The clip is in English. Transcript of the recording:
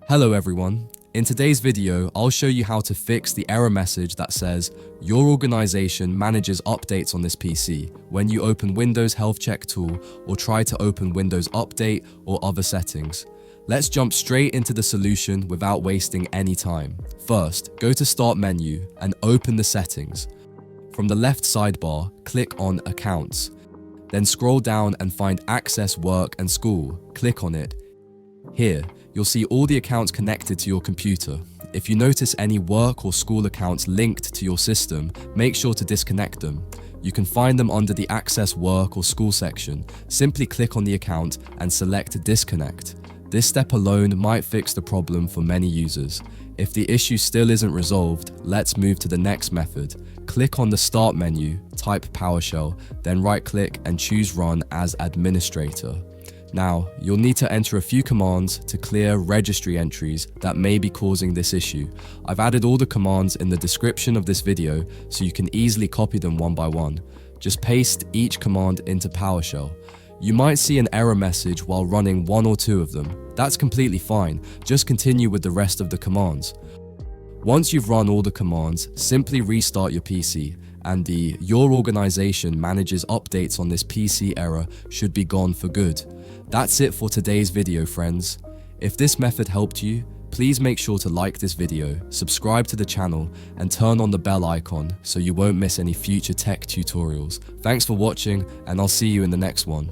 Hello everyone. In today's video, I'll show you how to fix the error message that says your organization manages updates on this PC when you open Windows Health Check tool or try to open Windows Update or other settings. Let's jump straight into the solution without wasting any time. First, go to Start menu and open the settings. From the left sidebar, click on Accounts. Then scroll down and find Access Work and School. Click on it. Here, you'll see all the accounts connected to your computer. If you notice any work or school accounts linked to your system, make sure to disconnect them. You can find them under the Access Work or School section. Simply click on the account and select Disconnect. This step alone might fix the problem for many users. If the issue still isn't resolved, let's move to the next method. Click on the Start menu, type PowerShell, then right-click and choose Run as Administrator. Now, you'll need to enter a few commands to clear registry entries that may be causing this issue. I've added all the commands in the description of this video so you can easily copy them one by one. Just paste each command into PowerShell. You might see an error message while running one or two of them. That's completely fine, just continue with the rest of the commands. Once you've run all the commands, simply restart your PC and the "Your organization manages updates on this PC" error should be gone for good. That's it for today's video, friends. If this method helped you, please make sure to like this video, subscribe to the channel, and turn on the bell icon so you won't miss any future tech tutorials. Thanks for watching, and I'll see you in the next one.